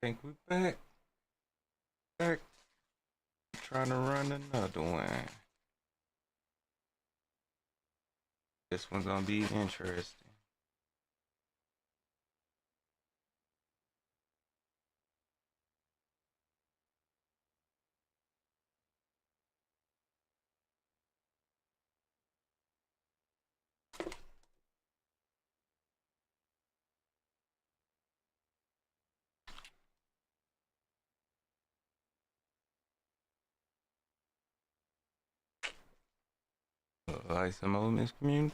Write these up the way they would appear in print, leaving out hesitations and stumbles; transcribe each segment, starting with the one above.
Think we back, trying to run another one. This one's gonna be interesting. Like some old miscommunication.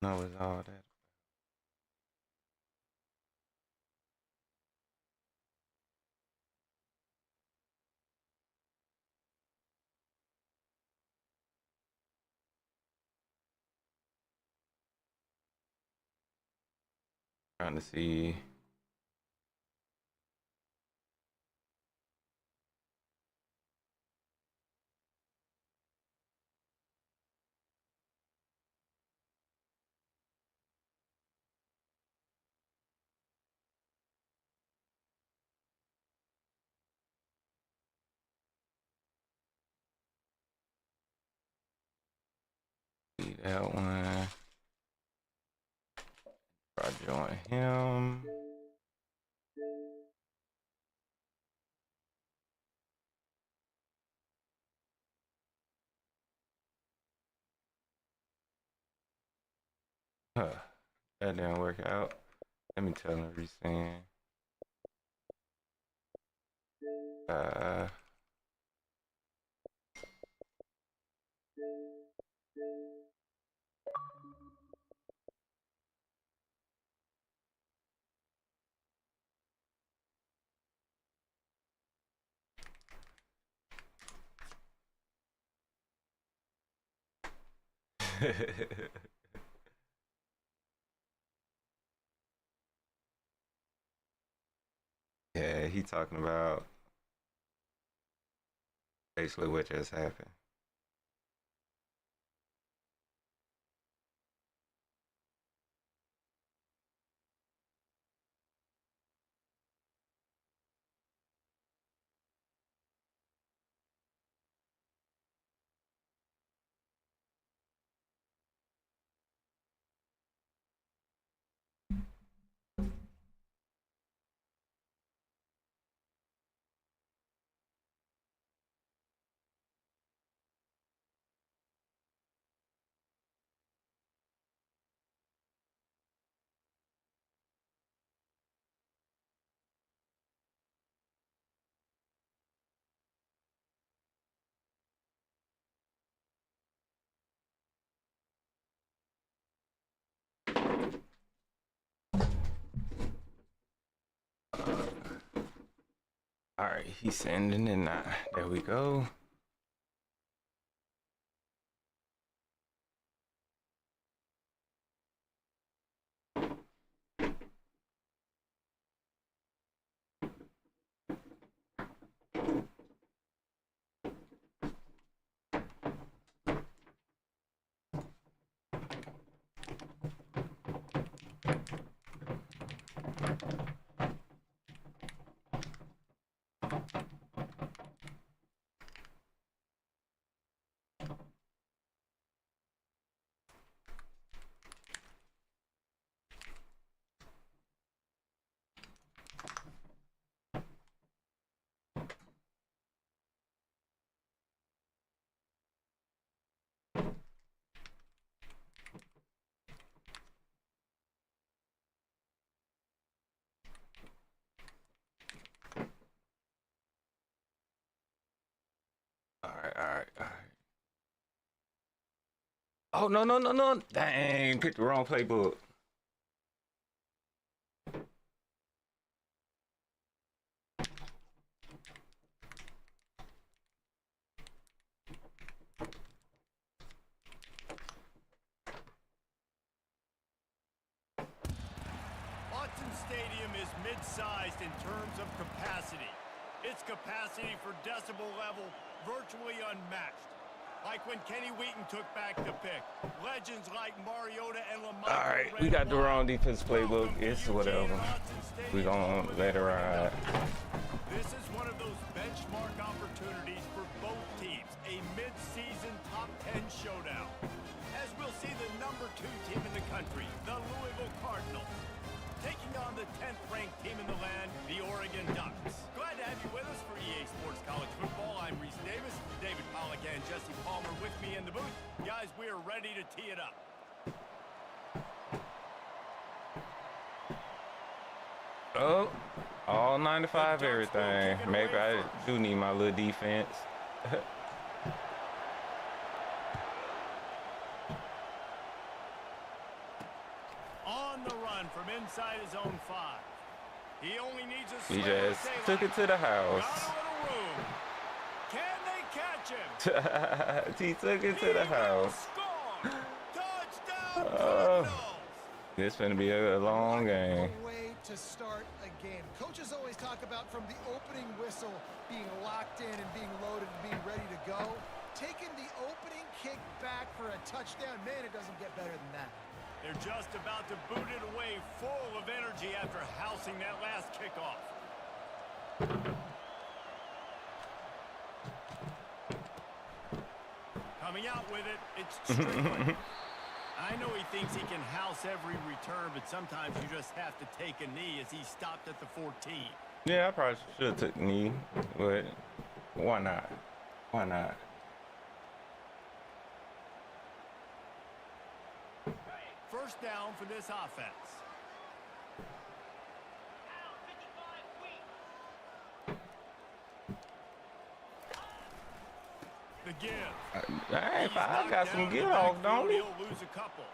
No, it's all that. Trying to see. See that one. Try to join him. Huh. That didn't work out. Let me tell him resend. Uh. Yeah, he talking about basically what just happened. All right, he's sending it now. There we go. All right. Oh no! Dang, picked the wrong playbook. Autzen Stadium is mid-sized in terms of capacity. Its capacity for decibel level virtually unmatched. Like when Kenny Wheaton took back the pick. Legends like Mariota and Lamont. All right, we got the wrong defense playbook. It's whatever. We gonna let it ride. This is one of those benchmark opportunities for both teams. A mid-season top 10 showdown. As we'll see the number 2 team in the country, the Louisville Cardinals, taking on the 10th ranked team in the land, the Oregon Ducks. Glad to have you with us for EA Sports College Football. I'm Reese Davis, David Pollack and Jesse Palmer with me in the booth. Guys, we are ready to tee it up. Oh, all 95 everything. Maybe I do need my little defense. On the run from inside his own 5. He only needs a He just took it to the house. Got a little room. Can they catch him? He took it to the house. Touchdown, This gonna be a long game. A way to start a game. Coaches always talk about from the opening whistle being locked in and being loaded and being ready to go. Taking the opening kick back for a touchdown, man, it doesn't get better than that. They're just about to boot it away, full of energy after housing that last kickoff. Coming out with it, it's Strickland. I know he thinks he can house every return, but sometimes you just have to take a knee as he stopped at the 14. Yeah, I probably should have took knee, but why not? Why not? First down for this offense. The give. I got some get off, don't he? He'll lose a couple.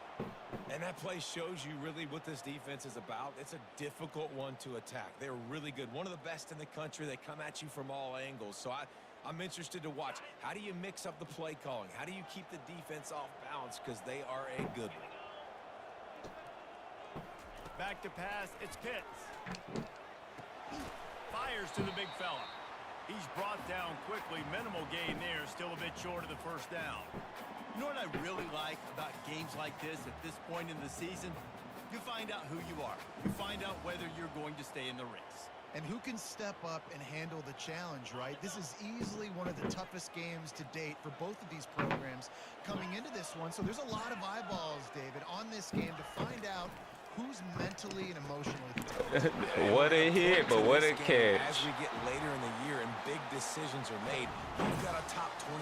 And that play shows you really what this defense is about. It's a difficult one to attack. They're really good. One of the best in the country. They come at you from all angles. So I'm interested to watch. How do you mix up the play calling? How do you keep the defense off balance? Because they are a good one. Back to pass, it's Pitts. Fires to the big fella. He's brought down quickly. Minimal gain there, still a bit short of the first down. You know what I really like about games like this at this point in the season? You find out who you are. You find out whether you're going to stay in the race. And who can step up and handle the challenge, right? This is easily one of the toughest games to date for both of these programs coming into this one. So there's a lot of eyeballs, David, on this game to find out who's mentally and emotionally tough. What a hit, but what a catch. As we get later in the year and big decisions are made, you've got a top 25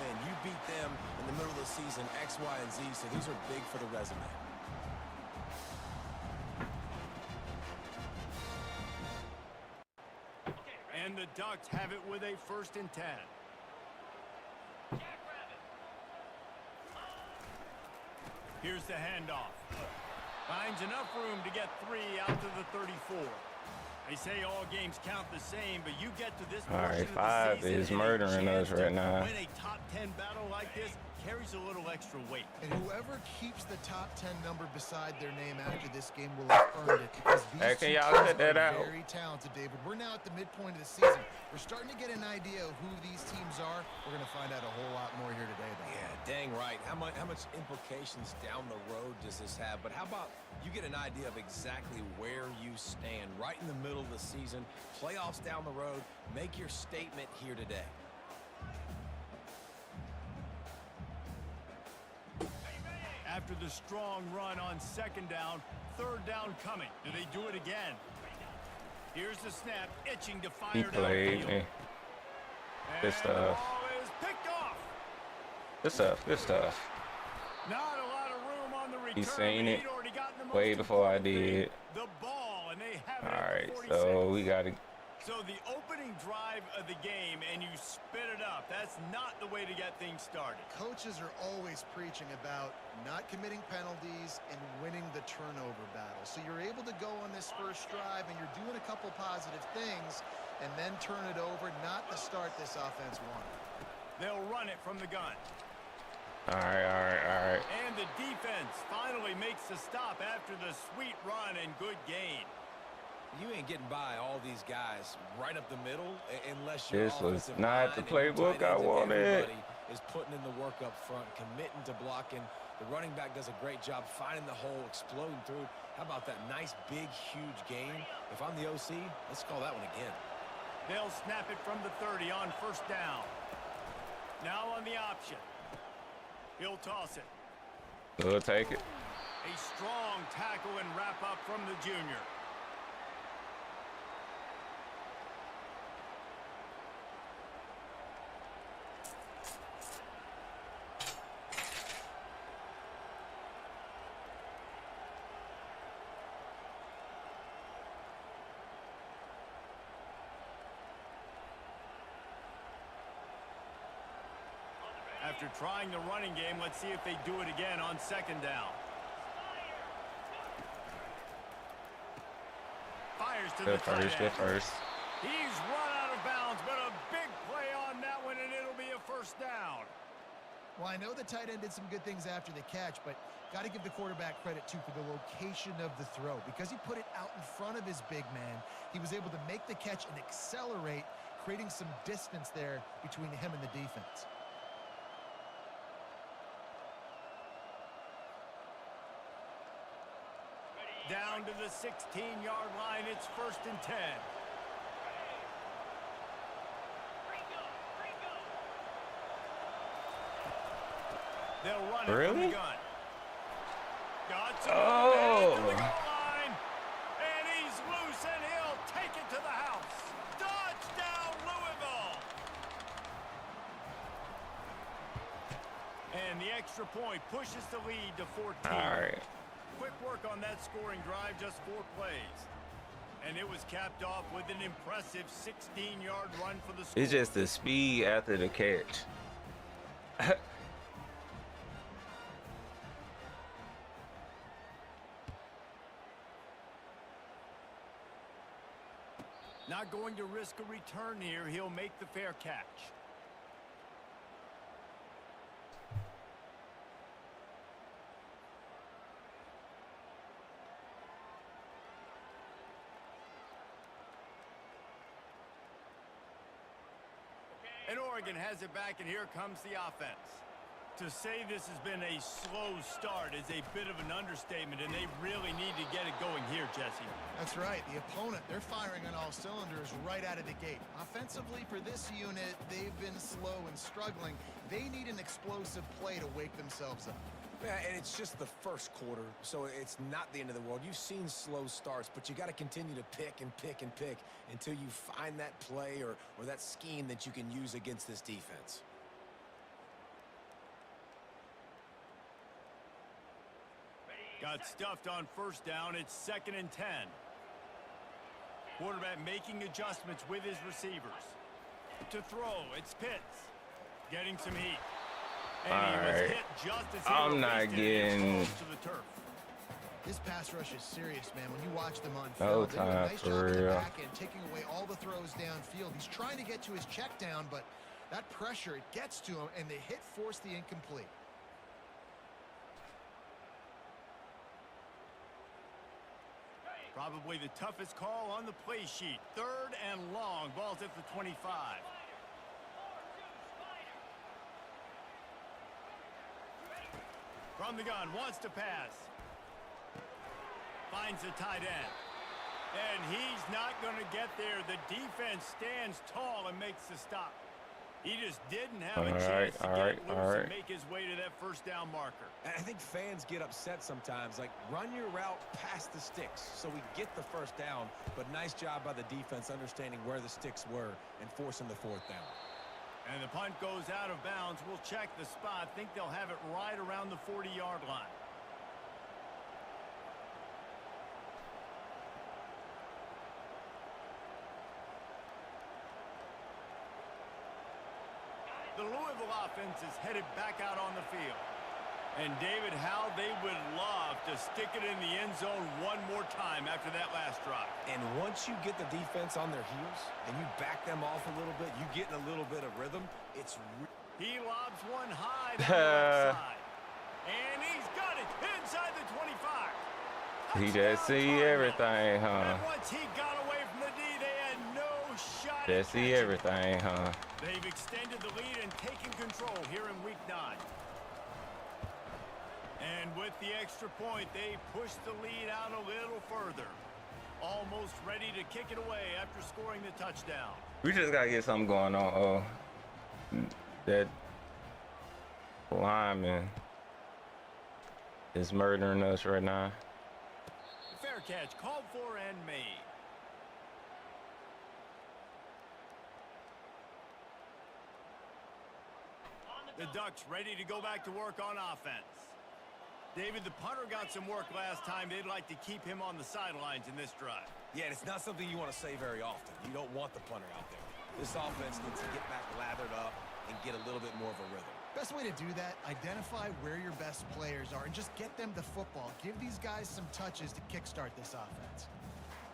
win. You beat them in the middle of the season, X, Y, and Z, so these are big for the resume. And the Ducks have it with a 1st and 10. Here's the handoff. Finds enough room to get 3 out to the 34. They say all games count the same, but you get to this All right, portion of the 5 season is and a murdering us chance right to now. Win a top 10 battle like this carries a little extra weight. And whoever keeps the top 10 number beside their name after this game will have earned it. Because these Hey, can two y'all teams cut that are out? very talented, David. We're now at the midpoint of the season. We're starting to get an idea of who these teams are. We're going to find out a whole lot more here today, though. Yeah, dang right. How much implications down the road does this have? But how about you get an idea of exactly where you stand right in the middle of the season, playoffs down the road, make your statement here today. After the strong run on 2nd down, 3rd down coming. Do they do it again? Here's the snap, itching to fire He played. downfield. Good And stuff. the ball is picked off. Good stuff. Good stuff. Not a lot of room on the return. He seen it He'd already gotten the way most before I important thing, did. the ball, and they have it All at right, the 46. so we got to. So the opening drive of the game, and you spit it up. That's not the way to get things started. Coaches are always preaching about not committing penalties and winning the turnover battle. So you're able to go on this first drive and you're doing a couple positive things and then turn it over, not the start this offense wanted. They'll run it from the gun. All right. And the defense finally makes the stop after the sweet run and good gain. You ain't getting by all these guys right up the middle unless you're This was offensive not line the and your playbook tight I ends and wanted. everybody. is putting in the work up front, committing to blocking. The running back does a great job finding the hole, exploding through. How about that nice, big, huge gain? If I'm the OC, let's call that one again. They'll snap it from the 30 on first down. Now on the option. He'll toss it. We'll take it. A strong tackle and wrap up from the junior. After trying the running game, let's see if they do it again on second down. Fires to the tight end. First. He's run out of bounds, but a big play on that one, and it'll be a first down. Well, I know the tight end did some good things after the catch, but got to give the quarterback credit, too, for the location of the throw. Because he put it out in front of his big man, he was able to make the catch and accelerate, creating some distance there between him and the defense. Down to the 16-yard line, it's first and 10. They'll run it from the gun. Got to the goal line, and he's loose, and he'll take it to the house. Touchdown, Louisville! And the extra point pushes the lead to 14. All right. Quick work on that scoring drive, just 4 plays. And it was capped off with an impressive 16-yard run for the score. It's just the speed after the catch. Not going to risk a return here. He'll make the fair catch. And Oregon has it back, and here comes the offense. To say this has been a slow start is a bit of an understatement, and they really need to get it going here, Jesse. That's right. The opponent, they're firing on all cylinders right out of the gate. Offensively, for this unit, they've been slow and struggling. They need an explosive play to wake themselves up. Yeah, and it's just the first quarter, so it's not the end of the world. You've seen slow starts, but you got to continue to pick and pick and pick until you find that play or that scheme that you can use against this defense. Got stuffed on first down. It's 2nd and 10. Quarterback making adjustments with his receivers. To throw, it's Pitts. Getting some heat. And he was hit just as I'm not getting to the turf. This pass rush is serious, man. When you watch them on No film, they do a time nice for job in the real. back end, taking away all the throws downfield. He's trying to get to his check down, but that pressure, it gets to him, and the hit forced the incomplete. Probably the toughest call on the play sheet. 3rd and long. Ball's at the 25. From the gun, wants to pass. Finds the tight end. And he's not going to get there. The defense stands tall and makes the stop. He just didn't have a chance to get loose and make his way to that first down marker. And I think fans get upset sometimes. Like, run your route past the sticks so we get the first down. But nice job by the defense understanding where the sticks were and forcing the 4th down. And the punt goes out of bounds. We'll check the spot. Think they'll have it right around the 40-yard line. The Louisville offense is headed back out on the field. And David, how they would love to stick it in the end zone one more time after that last drive. And once you get the defense on their heels and you back them off a little bit, you get in a little bit of rhythm. He lobs one high down the left side. And he's got it inside the 25. He just see everything, huh? And once he got away from the D, they had no shot Just see everything, huh? They've extended the lead and taken control here in week 9. And with the extra point, they push the lead out a little further. Almost ready to kick it away after scoring the touchdown. We just gotta get something going on. Oh, that lineman is murdering us right now. Fair catch called for and made. The Ducks ready to go back to work on offense. David, the punter got some work last time. They'd like to keep him on the sidelines in this drive. Yeah, and it's not something you want to say very often. You don't want the punter out there. This offense needs to get back lathered up and get a little bit more of a rhythm. Best way to do that, identify where your best players are and just get them the football. Give these guys some touches to kickstart this offense.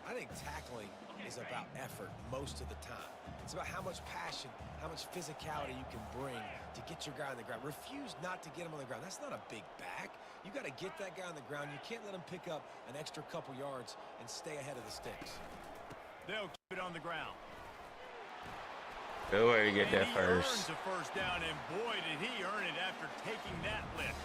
I think tackling is about effort most of the time. It's about how much passion, how much physicality you can bring to get your guy on the ground. Refuse not to get him on the ground. That's not a big back. You got to get that guy on the ground. You can't let him pick up an extra couple yards and stay ahead of the sticks. They'll keep it on the ground. Good way to get that Earns first. a first down, and boy, did he earn it after taking that lift.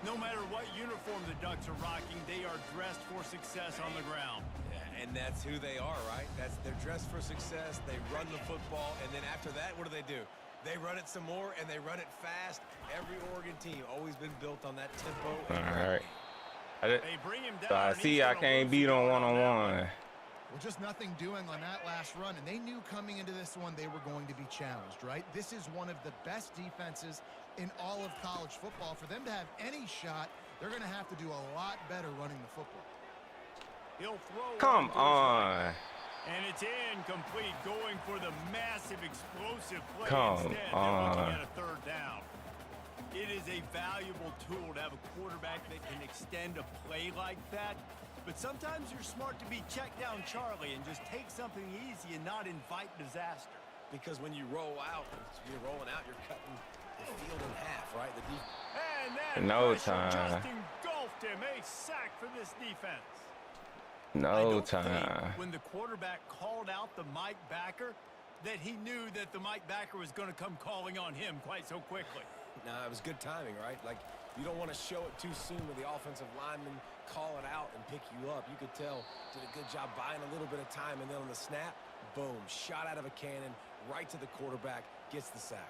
No matter what uniform the Ducks are rocking, they are dressed for success on the ground. Yeah, and that's who they are, right? They're dressed for success. They run the football, and then after that, what do? They run it some more, and they run it fast. Every Oregon team always been built on that tempo. All right. They bring him down. So I see I can't beat on one-on-one. Well, just nothing doing on that last run, and they knew coming into this one they were going to be challenged, right? This is one of the best defenses in all of college football. For them to have any shot, they're going to have to do a lot better running the football. He'll throw. Come on. And it's incomplete, going for the massive explosive play. Come Instead, they're looking at a third down. It is a valuable tool to have a quarterback that can extend a play like that. But sometimes you're smart to be check down Charlie and just take something easy and not invite disaster. Because when you roll out, you're rolling out, you're cutting the field in half, right? And that No pressure time. just engulfed him. A sack for this defense. No time. When the quarterback called out the Mike backer, that he knew that the Mike backer was going to come calling on him quite so quickly. Nah, it was good timing, right? Like, you don't want to show it too soon with the offensive lineman call it out and pick you up. You could tell, did a good job buying a little bit of time, and then on the snap, boom, shot out of a cannon, right to the quarterback, gets the sack.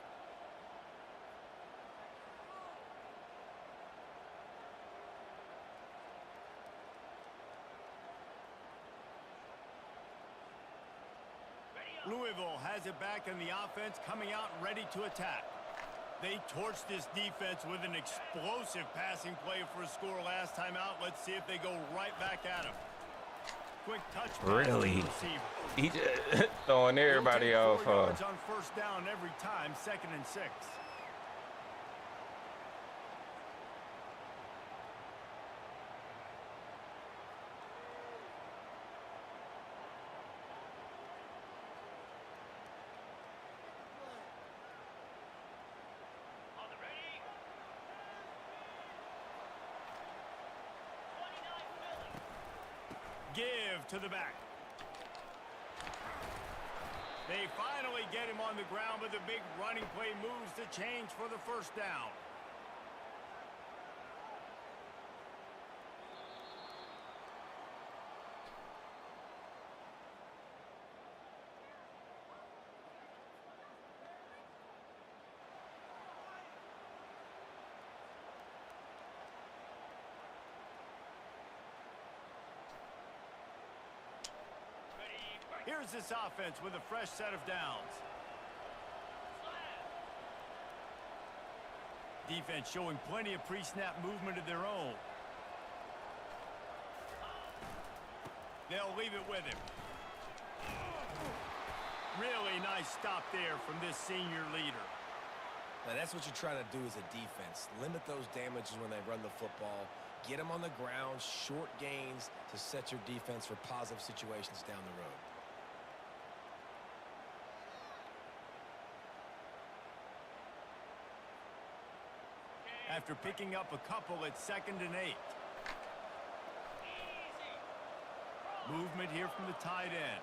Louisville has it back in the offense, coming out ready to attack. They torched this defense with an explosive passing play for a score last time out. Let's see if they go right back at him. Quick touch. Really? He just throwing everybody off. On first down every time, 2nd and 6. Give to the back. They finally get him on the ground, but the big running play moves the change for the first down. Here's this offense with a fresh set of downs. Defense showing plenty of pre-snap movement of their own. They'll leave it with him. Really nice stop there from this senior leader. Now, that's what you're trying to do as a defense. Limit those damages when they run the football. Get them on the ground, short gains to set your defense for positive situations down the road. After picking up a couple at 2nd and 8. Movement here from the tight end.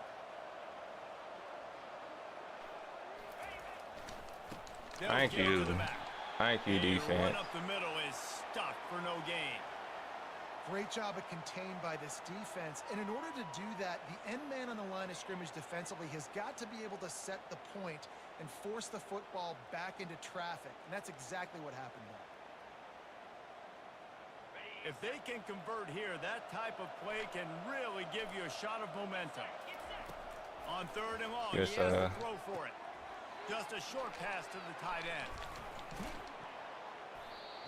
Thank you. Thank you, defense. Run up the middle is stuck for no gain. Great job of contained by this defense. And in order to do that, the end man on the line of scrimmage defensively has got to be able to set the point and force the football back into traffic. And that's exactly what happened there. If they can convert here, that type of play can really give you a shot of momentum. On 3rd and long, Yes, he has to throw for it. Just a short pass to the tight end.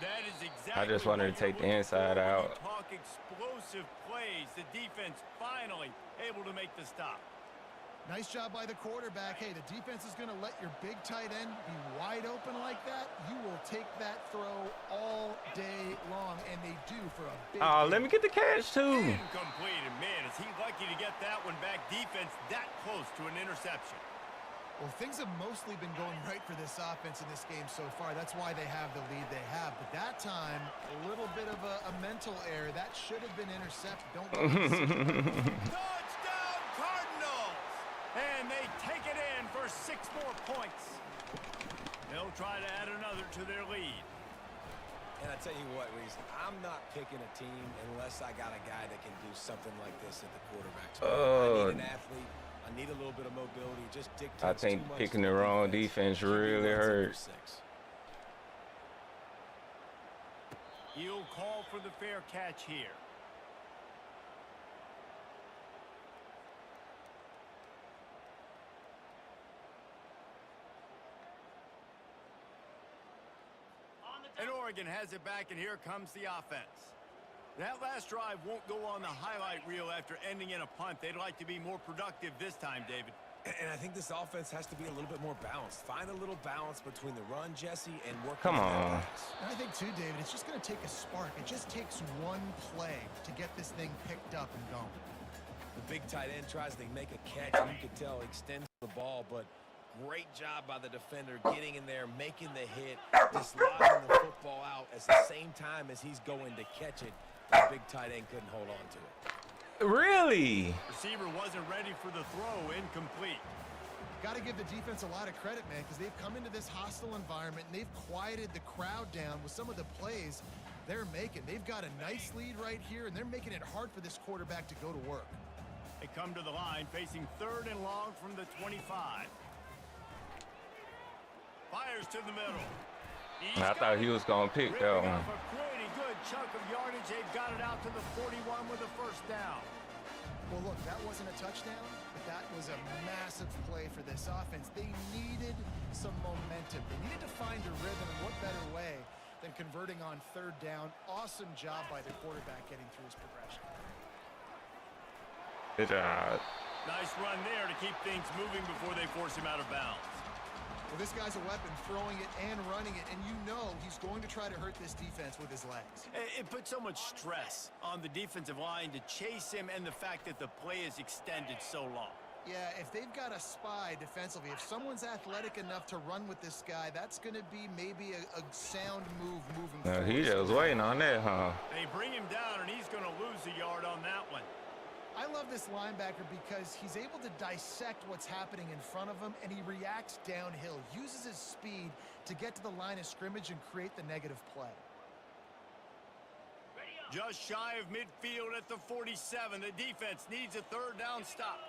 That is exactly I just wanted to take the inside out. Talk explosive plays. The defense finally able to make the stop. Nice job by the quarterback. Hey, the defense is going to let your big tight end be wide open like that. You will take that throw all day long, and they do for a big Let me get the catch, too. Incomplete. And man, is he lucky to get that one back. Defense that close to an interception. Well, things have mostly been going right for this offense in this game so far. That's why they have the lead they have. But that time, a little bit of a mental error. That should have been intercepted. Don't go Touchdown, Cardinals! And they take it in for 6 more points. They'll try to add another to their lead. And I tell you what, Reese, I'm not picking a team unless I got a guy that can do something like this at the quarterback spot. I need an athlete. I need a little bit of mobility. Just dictates I think too much picking the wrong defense really hurts. He'll call for the fair catch here. And Oregon has it back, and here comes the offense. That last drive won't go on the highlight reel after ending in a punt. They'd like to be more productive this time, David. And I think this offense has to be a little bit more balanced. Find a little balance between the run, Jesse, and work. Come on. And I think, too, David, it's just going to take a spark. It just takes one play to get this thing picked up and going. The big tight end tries to make a catch, and you can tell he extends the ball, but great job by the defender getting in there, making the hit, dislodging the football out at the same time as he's going to catch it. The big tight end couldn't hold on to it. Really? Receiver wasn't ready for the throw. Incomplete. Got to give the defense a lot of credit, man, because they've come into this hostile environment and they've quieted the crowd down with some of the plays they're making. They've got a nice lead right here, and they're making it hard for this quarterback to go to work. They come to the line, facing 3rd and long from the 25. Fires to the middle. I thought he was going to pick that one. A pretty good chunk of yardage. They've got it out to the 41 with a 1st down. Well, look, that wasn't a touchdown, but that was a massive play for this offense. They needed some momentum. They needed to find a rhythm, and what better way than converting on 3rd down. Awesome job by the quarterback getting through his progression. Good job. Nice run there to keep things moving before they force him out of bounds. Well, this guy's a weapon, throwing it and running it, and you know he's going to try to hurt this defense with his legs. It puts so much stress on the defensive line to chase him, and the fact that the play is extended so long. Yeah, if they've got a spy defensively, if someone's athletic enough to run with this guy, that's going to be maybe a sound move moving forward. He just waiting on that, huh? They bring him down, and he's going to lose a yard on that one. I love this linebacker because he's able to dissect what's happening in front of him, and he reacts downhill, uses his speed to get to the line of scrimmage and create the negative play. Just shy of midfield at the 47. The defense needs a 3rd down stop.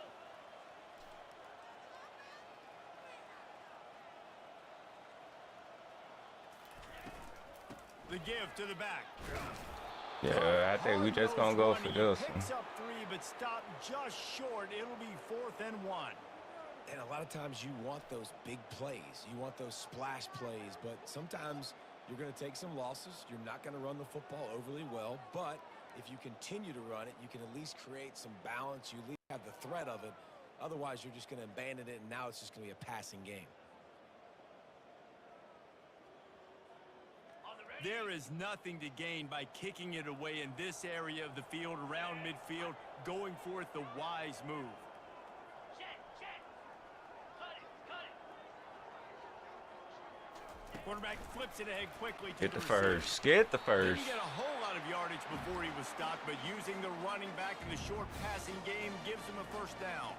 The give to the back. Yeah, I think we just going to go for this one. Picks up 3, but stopped just short. It'll be 4th and 1. And a lot of times you want those big plays. You want those splash plays, but sometimes you're going to take some losses. You're not going to run the football overly well, but if you continue to run it, you can at least create some balance. You at least have the threat of it. Otherwise, you're just going to abandon it, and now it's just going to be a passing game. There is nothing to gain by kicking it away in this area of the field, around midfield, going for it the wise move. Quarterback flips it ahead quickly to Get the receiver. first. Get the first. Didn't get a whole lot of yardage before he was stopped, but using the running back in the short passing game gives him a 1st down.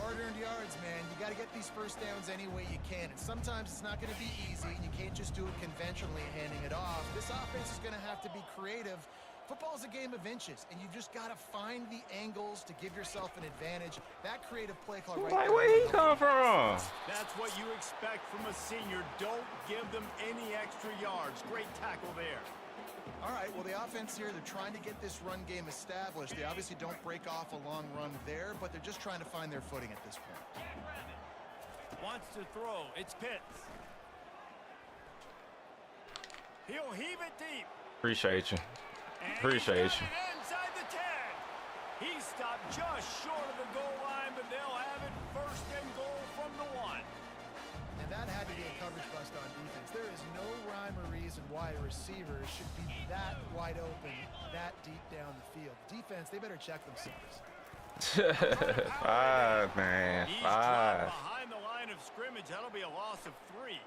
Hard-earned yards, man. You got to get these first downs any way you can, and sometimes it's not going to be easy, and you can't just do it conventionally handing it off. This offense is going to have to be creative. Football's a game of inches, and you just got to find the angles to give yourself an advantage. That creative play call right there. Where he come from? That's what you expect from a senior. Don't give them any extra yards. Great tackle there. All right, well, the offense here, they're trying to get this run game established. They obviously don't break off a long run there, but they're just trying to find their footing at this point. Wants to throw. It's Pitts. He'll heave it deep. Appreciate you. And Appreciate you. Inside the 10. He stopped just short of the goal line, but they'll have it first and goal from the 1. And that had to be a coverage bust on defense. There is no rhyme or reason why a receiver should be that wide open, that deep down the field. Defense, they better check themselves. 5, man. He's 5. behind the line of scrimmage. That'll be a loss of 3.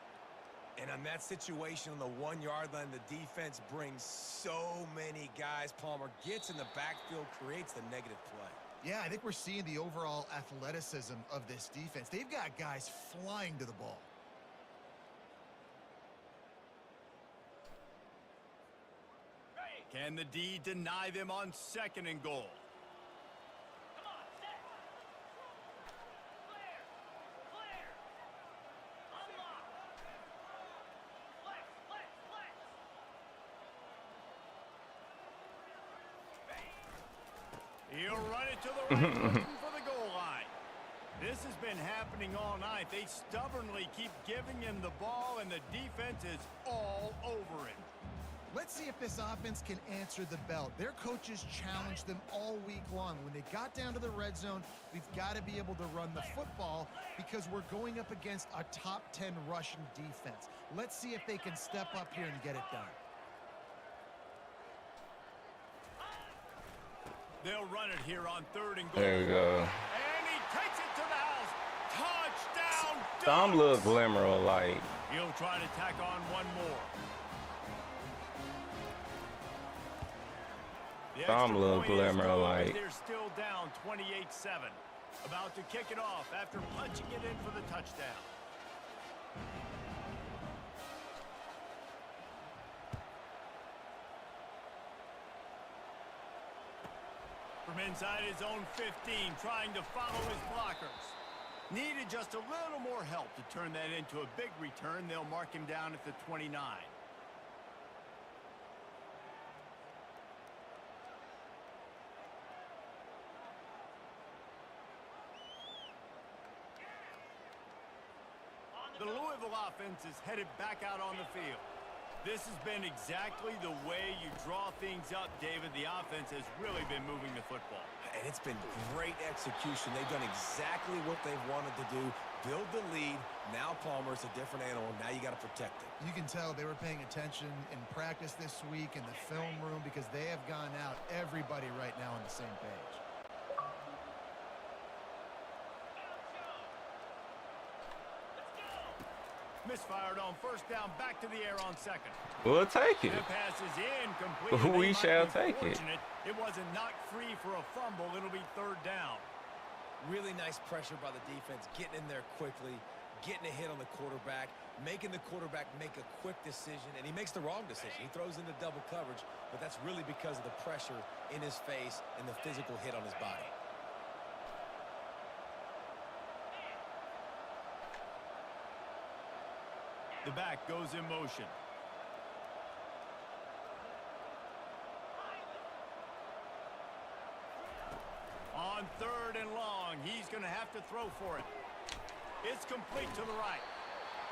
And on that situation on the 1-yard line, the defense brings so many guys. Palmer gets in the backfield, creates the negative play. Yeah, I think we're seeing the overall athleticism of this defense. They've got guys flying to the ball. Can the D deny them on 2nd and goal? He'll run it to the right for the goal line. This has been happening all night. They stubbornly keep giving him the ball, and the defense is all over it. Let's see if this offense can answer the bell. Their coaches challenged them all week long. When they got down to the red zone, we've got to be able to run the football because we're going up against a top 10 Russian defense. Let's see if they can step up here and get it done. They'll run it here on 3rd and goal. There we go. And he takes it to the house. Touchdown. Some little glimmer of light. He'll try to tack on one more. The Some extra little point is glimmer of good, light. but they're still down 28-7. About to kick it off after punching it in for the touchdown. From inside his own 15, trying to follow his blockers. Needed just a little more help to turn that into a big return. They'll mark him down at the 29. The Louisville offense is headed back out on the field. This has been exactly the way you draw things up, David. The offense has really been moving the football. And it's been great execution. They've done exactly what they've wanted to do. Build the lead. Now Palmer's a different animal. Now you got to protect it. You can tell they were paying attention in practice this week in the film room because they have gone out, everybody right now on the same page. Misfired on 1st down, back to the air on 2nd. We'll take it. The pass is incomplete. We shall take it. It wasn't knocked free for a fumble. It'll be 3rd down. Really nice pressure by the defense, getting in there quickly, getting a hit on the quarterback, making the quarterback make a quick decision, and he makes the wrong decision. He throws into double coverage, but that's really because of the pressure in his face and the physical hit on his body. The back goes in motion. On 3rd and long, he's going to have to throw for it. It's complete to the right.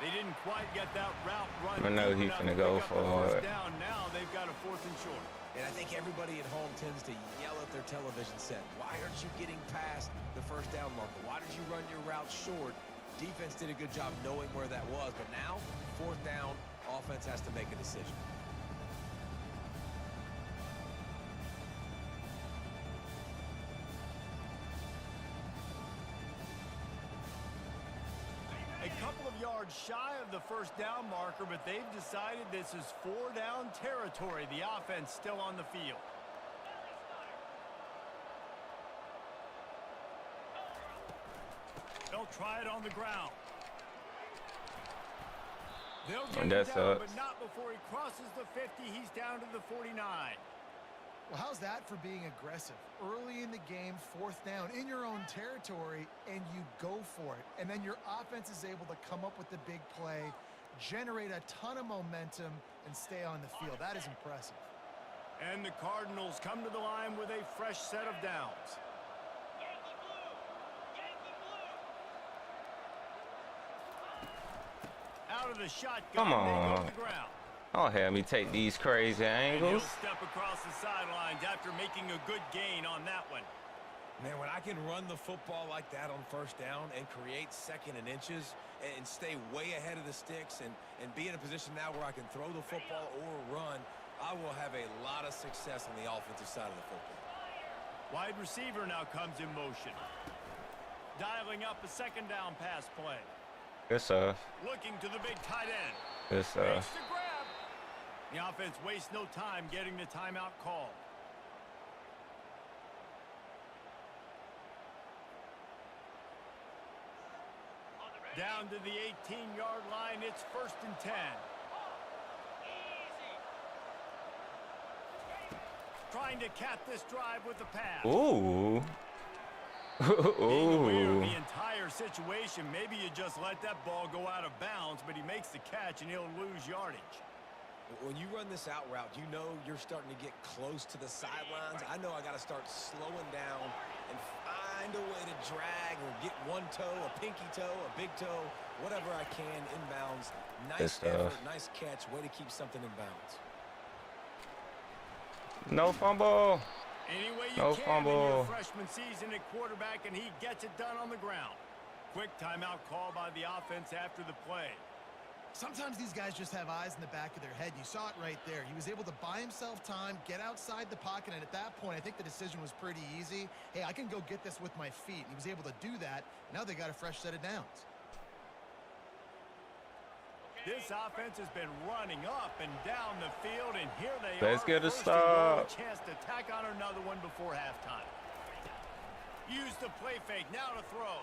They didn't quite get that route run. I know he's going to go for it. Down now, they've got a 4th and short. And I think everybody at home tends to yell at their television set. Why aren't you getting past the 1st down marker? Why did you run your route short? Defense did a good job knowing where that was, but now, 4th down, offense has to make a decision. A couple of yards shy of the 1st down marker, but they've decided this is 4-down territory. The offense still on the field. They'll try it on the ground. They'll And get that him down, sucks. but not before he crosses the 50. He's down to the 49. Well, how's that for being aggressive? Early in the game, 4th down, in your own territory, and you go for it. And then your offense is able to come up with the big play, generate a ton of momentum, and stay on the field. That is impressive. And the Cardinals come to the line with a fresh set of downs. Out of the shotgun, Come they go on. to the ground. Don't have me take these crazy And he'll angles. step across the sidelines after making a good gain on that one. Man, when I can run the football like that on 1st down and create 2nd and inches and stay way ahead of the sticks and be in a position now where I can throw the football or run, I will have a lot of success on the offensive side of the football. Wide receiver now comes in motion. Dialing up a 2nd down pass play. Good stuff. Looking to the big tight end. Good Makes stuff. the grab. The offense wastes no time getting the timeout call. Down to the 18-yard line, it's 1st and 10. Trying to cap this drive with the pass. Ooh. Being aware of Ooh. the entire situation, maybe you just let that ball go out of bounds, but he makes the catch and he'll lose yardage. When you run this out route, you know you're starting to get close to the sidelines. I know I got to start slowing down and find a way to drag or get one toe, a pinky toe, a big toe, whatever I can inbounds. Nice effort, nice catch, way to keep something in bounds. No fumble. Any way you No can fumble. in your freshman season at quarterback, and he gets it done on the ground. Quick timeout call by the offense after the play. Sometimes these guys just have eyes in the back of their head. You saw it right there. He was able to buy himself time, get outside the pocket, and at that point, I think the decision was pretty easy. Hey, I can go get this with my feet. He was able to do that. Now they got a fresh set of downs. This offense has been running up and down the field, and here they Let's are. get a First and goal, stop. a chance to tack on another one before halftime. Use the play fake, now to throw.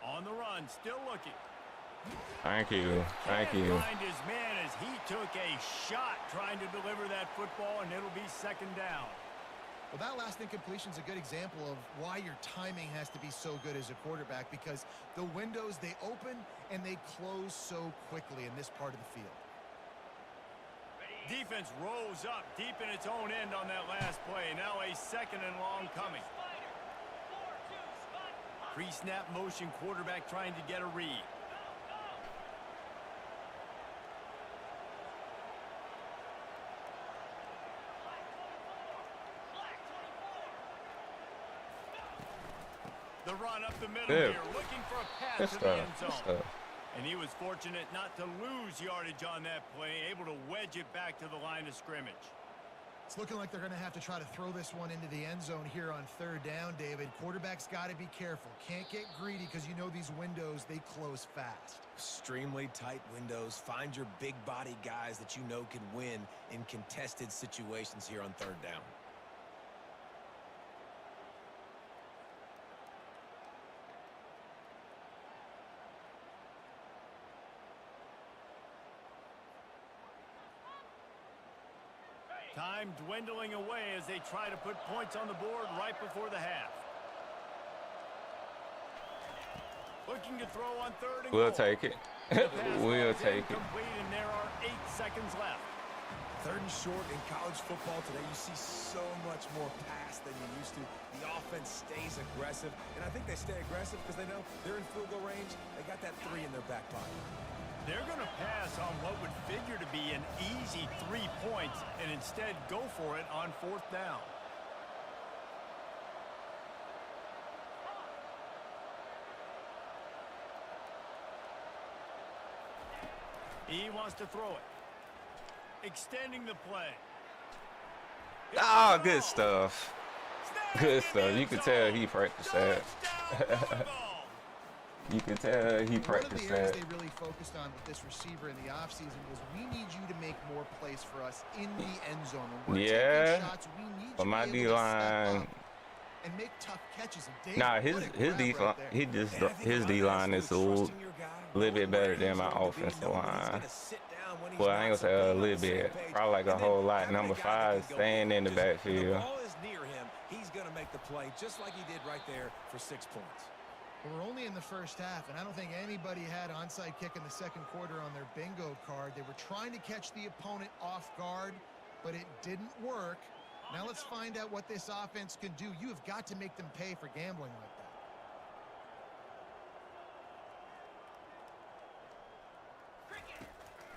On the run, still looking. Thank you. Thank Can't you. find his man as he took a shot trying to deliver that football, and it'll be 2nd down. Well, that last incompletion is a good example of why your timing has to be so good as a quarterback, because the windows, they open and they close so quickly in this part of the field. Defense rose up deep in its own end on that last play. Now a 2nd and long coming. Pre-snap motion, quarterback trying to get a read. The run up the middle Good. here, looking for a pass Good to the stuff. end Good zone. stuff. And he was fortunate not to lose yardage on that play, able to wedge it back to the line of scrimmage. It's looking like they're going to have to try to throw this one into the end zone here on 3rd down, David. Quarterback's got to be careful. Can't get greedy because you know these windows, they close fast. Extremely tight windows. Find your big body guys that you know can win in contested situations here on 3rd down. Time dwindling away as they try to put points on the board right before the half. Looking to throw on 3rd and We'll goal. take it. The pass We'll ball's take it. incomplete, and there are 8 seconds left. 3rd and short in college football today, you see so much more pass than you used to. The offense stays aggressive, and I think they stay aggressive because they know they're in field goal range. They got that 3 in their back pocket. They're going to pass on what would figure to be an easy 3 points and instead go for it on 4th down. He wants to throw it. Extending the play. Oh, good stuff. Good stuff. You can tell he practiced that. You can tell he practiced One of the areas that. they really focused on with this receiver in the offseason was, we need you to make more plays for us in the end zone. When we're Yeah, taking shots, we need but you my to be able to step D-line up and make tough catches. And David, Nah, what his a grab D-line, right there. his D-line is a little bit better than my offensive line. Well, I ain't gonna say a little bit, probably like a whole lot. Number 5 staying in the backfield. The ball is near him. He's going to make the play just like he did right there for 6 points. We're only in the first half, and I don't think anybody had onside kick in the second quarter on their bingo card. They were trying to catch the opponent off guard, but it didn't work. Now let's find out what this offense can do. You have got to make them pay for gambling like that.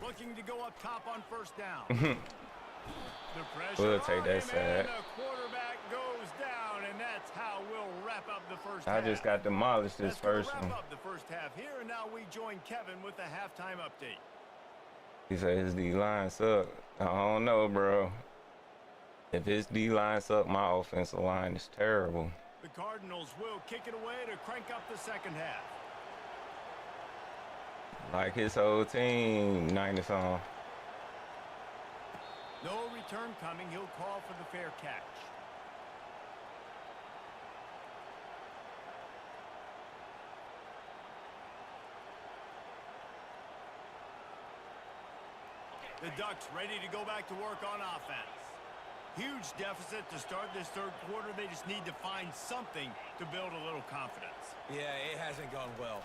Looking to go up top on first down. The pressure We'll take on that him, sack. and the quarterback goes down, and that's how we'll wrap up the first I half. just got demolished this That's gonna first one. wrap up the first half here, and now we join Kevin with the halftime update. He said his D-line suck. I don't know, bro. If his D-line suck, my offensive line is terrible. The Cardinals will kick it away to crank up the second half. Like his whole team, 90 on. No return coming. He'll call for the fair catch. The Ducks ready to go back to work on offense. Huge deficit to start this third quarter. They just need to find something to build a little confidence. Yeah, it hasn't gone well.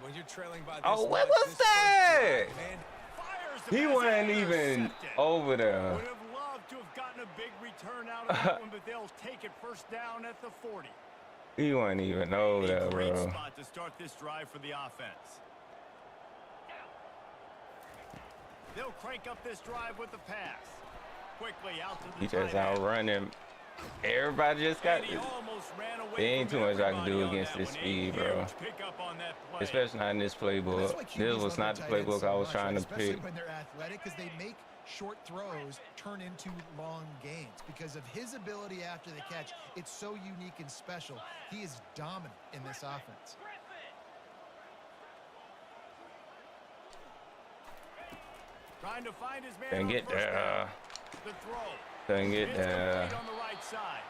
When you're trailing by this Oh, what much, was this that? first drive, man, Fires the He pass wasn't and even intercepted. over there. Would have loved to have gotten a big return out of that one, but they'll take it first down at the 40. He wasn't even over there, A great bro. spot to start this drive for the offense. They'll crank up this drive with the pass. Quickly out to the He just tight end. outrun him. Everybody just got And he almost ran away There ain't from too much I can everybody do on against that this one. A speed, bro. huge pickup on that play. Especially not in this That's playbook. why This QBs was love not the their tight ends playbook so I was much, trying right? to Especially pick. when they're athletic, because they make short throws turn into long gains. Because of his ability after the catch, it's so unique and special. He is dominant in this offense. Trying to find his man Couldn't on get first down. there. The throw. Couldn't get It's there. complete on the right side.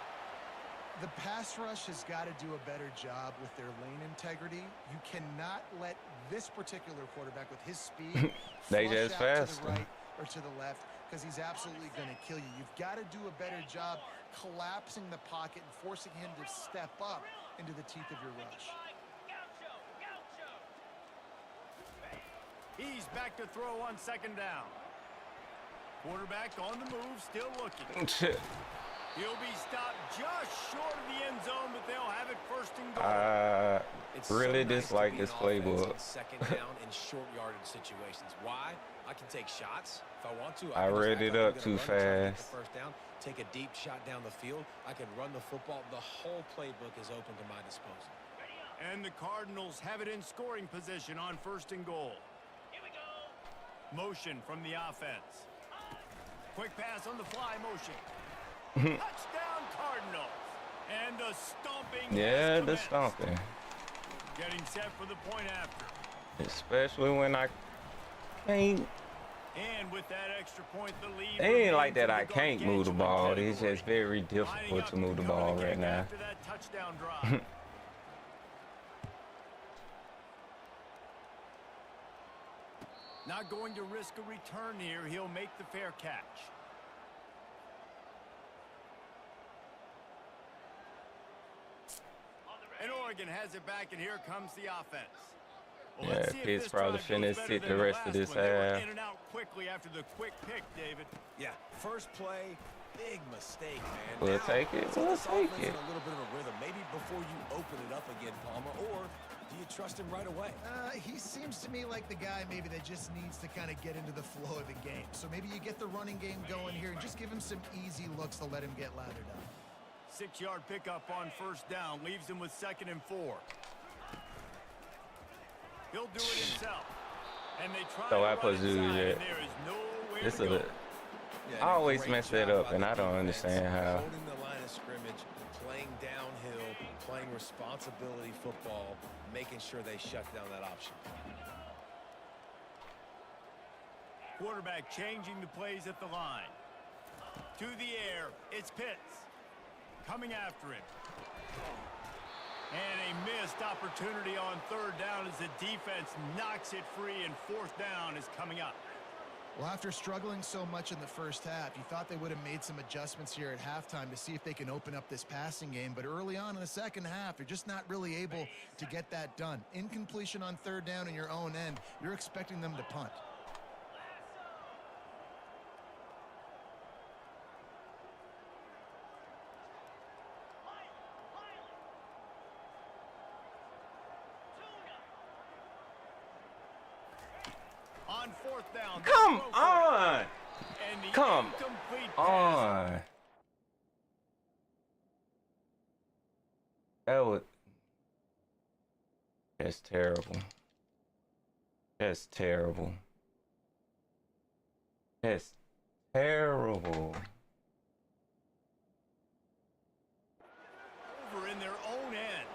The pass rush has got to do a better job with their lane integrity. You cannot let this particular quarterback with his speed They flush just out faster. to the right or to the left, because he's absolutely going to kill you. You've got to do a better job collapsing the pocket and forcing him to step up into the teeth of your rush. He's back to throw on second down. Quarterback on the move, still looking. He'll be stopped just short of the end zone, but they'll have it first and goal. It's Really so nice to dislike be this an offense playbook. on second down in short yardage situations. Why? I can take shots if I want to. I can just read act it like I'm up gonna too run, try to get the fast. first down, take a deep shot down the field. I can run the football. The whole playbook is open to my disposal. And the Cardinals have it in scoring position on first and goal. Motion from the offense. Quick pass on the fly motion. Touchdown Cardinals. And the stomping. Yeah, has the commenced. stomping. Getting set for the point after. Especially when I can't. And with that extra point, the lead. It ain't like remains that in I the can't move the gargantuan ball. It's category. just very Lining difficult up to move the cover ball kick right now. After that touchdown drive. Not going to risk a return here. He'll make the fair catch. And Oregon has it back, and here comes the offense. Well, Yeah, let's see if Pitt's this probably drive goes finna better sit than the rest of last this one. They were half. in and out quickly after the quick pick, David. Yeah, first play, big mistake, man. We'll Now, take it. let's get We'll this take offense it. in a little bit of a rhythm. Maybe before you open it up again, Palmer, or do you trust him right away? He seems to me like the guy maybe that just needs to kind of get into the flow of the game. So maybe you get the running game going here and just give him some easy looks to let him get lathered up. 6-yard pickup on first down leaves him with 2nd and 4. He'll do it himself. And they try So to I run supposed to do inside, that. and there is nowhere This to is go. Yeah, I and a always great mess that job up, by and the I don't defense, understand how. holding the line of scrimmage, playing downhill, playing responsibility football, making sure they shut down that option. Quarterback changing the plays at the line. To the air, it's Pitts. Coming after him. And a missed opportunity on third down as the defense knocks it free, and fourth down is coming up. Well, after struggling so much in the first half, you thought they would have made some adjustments here at halftime to see if they can open up this passing game. But early on in the second half, you're just not really able to get that done. Incompletion on third down in your own end, you're expecting them to punt. On fourth down. Come on. And the Come incomplete pass. on. That's terrible. That's terrible. That's terrible. Over in their own end.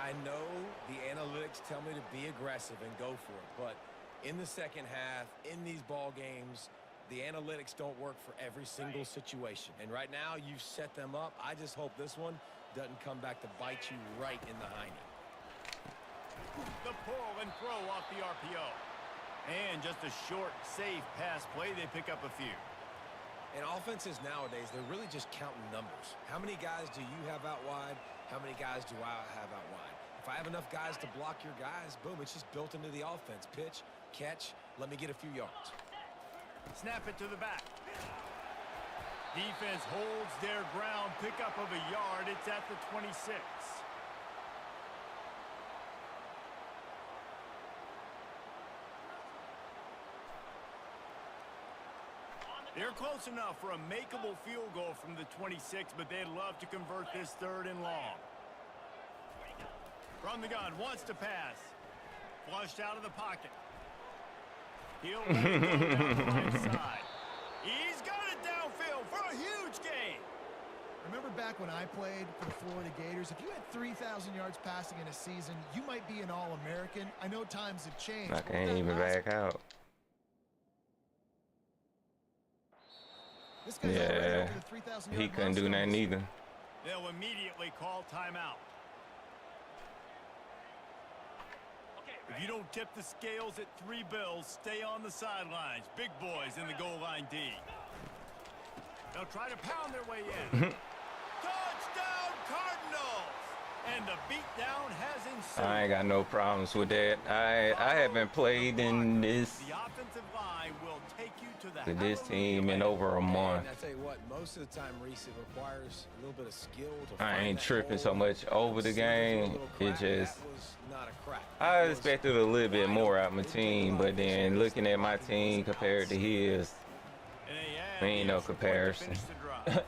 I know the analytics tell me to be aggressive and go for it, but in the second half, in these ball games, the analytics don't work for every single situation. And right now, you've set them up. I just hope this one doesn't come back to bite you right in the hiney. The pull and throw off the RPO. And just a short, safe pass play. They pick up a few. And offenses nowadays, they're really just counting numbers. How many guys do you have out wide? How many guys do I have out wide? If I have enough guys to block your guys, boom, it's just built into the offense. Pitch, catch, let me get a few yards. Snap it to the back. Defense holds their ground. Pickup of a yard. It's at the 26. They're close enough for a makeable field goal from the 26, but they'd love to convert this third and long. From the gun, wants to pass. Flushed out of the pocket. He'll let it go down the right side. He's got it downfield for a huge gain. Remember back when I played for the Florida Gators, if you had 3,000 yards passing in a season, you might be an All-American. I know times have changed. I can't even back out. This guy's already over the 3,000 yard he couldn't do nothing either. They'll immediately call timeout. If you don't tip the scales at 3 bills, stay on the sidelines. Big boys in the goal line D. They'll try to pound their way in. Touchdown, Cardinals! And the beatdown has ensued. I ain't got no problems with that. I haven't played in this The offensive line will take you to the with this hallelujah team in land. over a month. And I tell you what, most of the time, Reese, it requires a little bit of skill to I find ain't that tripping so hole. much over the See if there's a game. little It crack. just That was not a crack. I It was expected a little bit wide more open. out of my It took a team, lot but of then serious looking at my blocking. team It was compared to his, And they add there ain't the no extra point to comparison. finish the drive.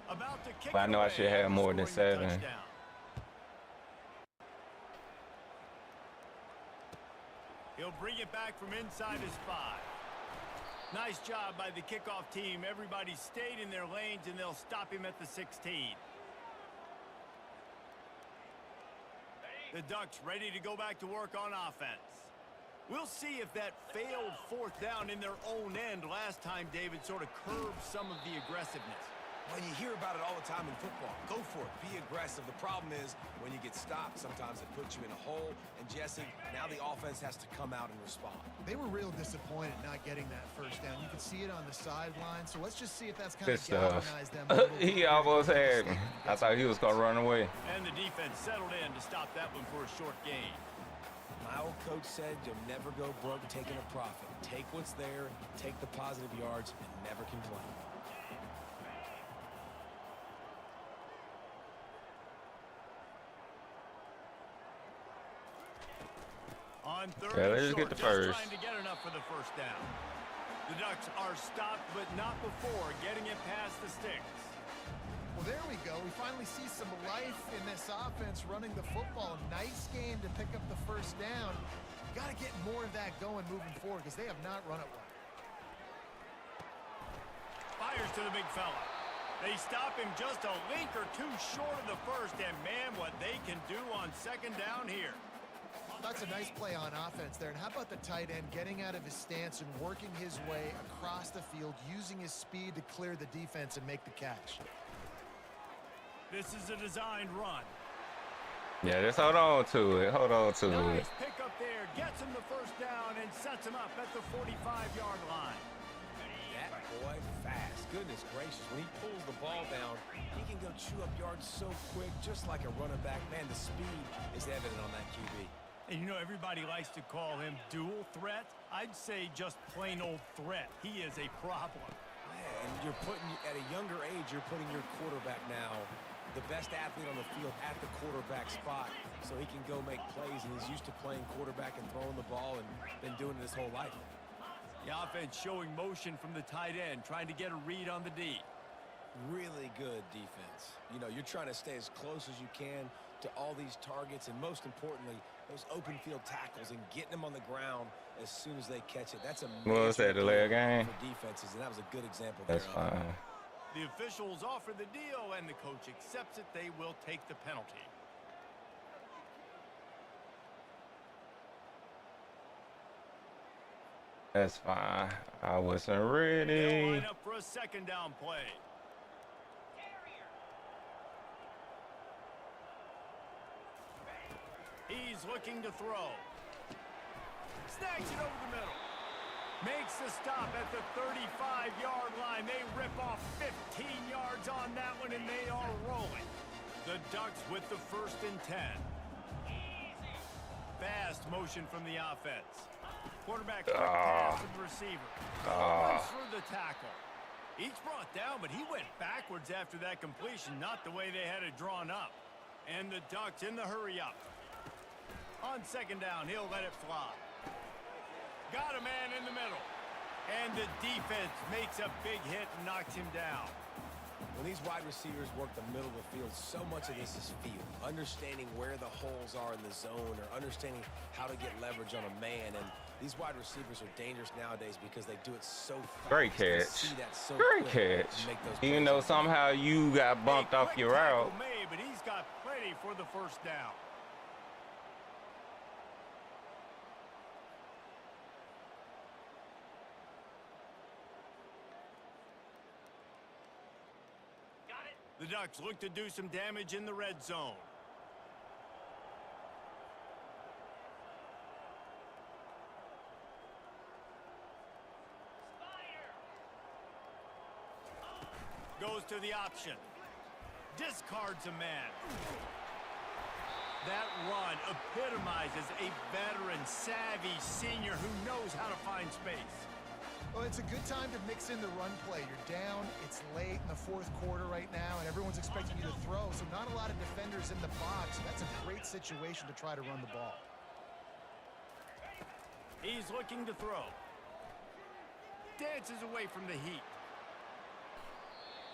About to kick But I it know I away should have after more than scoring the 7. touchdown. He'll bring it back from inside his 5. Nice job by the kickoff team. Everybody stayed in their lanes, and they'll stop him at the 16. The Ducks ready to go back to work on offense. We'll see if that failed fourth down in their own end last time, David, sort of curbed some of the aggressiveness. When you hear about it all the time in football, go for it. Be aggressive. The problem is when you get stopped, sometimes it puts you in a hole. And, Jesse, now the offense has to come out and respond. They were real disappointed not getting that first down. You could see it on the sideline. So let's just see if that's kind Good of stuff. galvanized them. a little bit. He almost had me. I thought he was gonna run away. And the defense settled in to stop that one for a short gain. My old coach said you'll never go broke taking a profit. Take what's there, take the positive yards, and never complain. On third Yeah, and let's short, get the just first. trying to get enough for the first down. The Ducks are stopped, but not before getting it past the sticks. Well, there we go. We finally see some life in this offense running the football. Nice game to pick up the first down. Got to get more of that going moving forward because they have not run it well. Fires to the big fella. They stop him just a link or two short of the first, and man, what they can do on second down here. That's a nice play on offense there. And how about the tight end getting out of his stance and working his way across the field, using his speed to clear the defense and make the catch? This is a designed run. Yeah, just hold on to it. Hold on to it. Nice pick up there. Gets him the first down and sets him up at the 45-yard line. That boy fast. Goodness gracious. When he pulls the ball down, he can go chew up yards so quick, just like a running back. Man, the speed is evident on that QB. And you know, everybody likes to call him dual threat. I'd say just plain old threat. He is a problem. Yeah, and you're putting, at a younger age, you're putting your quarterback now, the best athlete on the field, at the quarterback spot, so he can go make plays, and he's used to playing quarterback and throwing the ball and been doing it his whole life. The offense showing motion from the tight end, trying to get a read on the D. Really good defense. You know, you're trying to stay as close as you can to all these targets, and most importantly, those open field tackles and getting them on the ground as soon as they catch it. That's a What was that, delay of game? for defenses, and that was a good example. That's there. fine. The officials offer the deal, and the coach accepts it. They will take the penalty. That's fine. I wasn't They'll ready. line up for a second down play. He's looking to throw. Snags it over the middle. Makes the stop at the 35-yard line. They rip off 15 yards on that one, and they are rolling. The Ducks with the 1st and 10. Fast motion from the offense. Quarterback quick pass to the receiver. Runs through the tackle. Each brought down, but he went backwards after that completion, not the way they had it drawn up. And the Ducks in the hurry up. On second down, he'll let it fly. Got a man in the middle. And the defense makes a big hit and knocks him down. When these wide receivers work the middle of the field, so much of this is feel. Understanding where the holes are in the zone, or understanding how to get leverage on a man. And these wide receivers are dangerous nowadays because they do it so fast. Great catch. Great catch. Even though somehow you got bumped off your route. Made, but he's got plenty for the first down. The Ducks look to do some damage in the red zone. Goes to the option. Discards a man. That run epitomizes a veteran, savvy senior who knows how to find space. Well, it's a good time to mix in the run play. You're down, it's late in the 4th quarter right now, and everyone's expecting you to throw, so not a lot of defenders in the box. That's a great situation to try to run the ball. He's looking to throw. Dances away from the heat.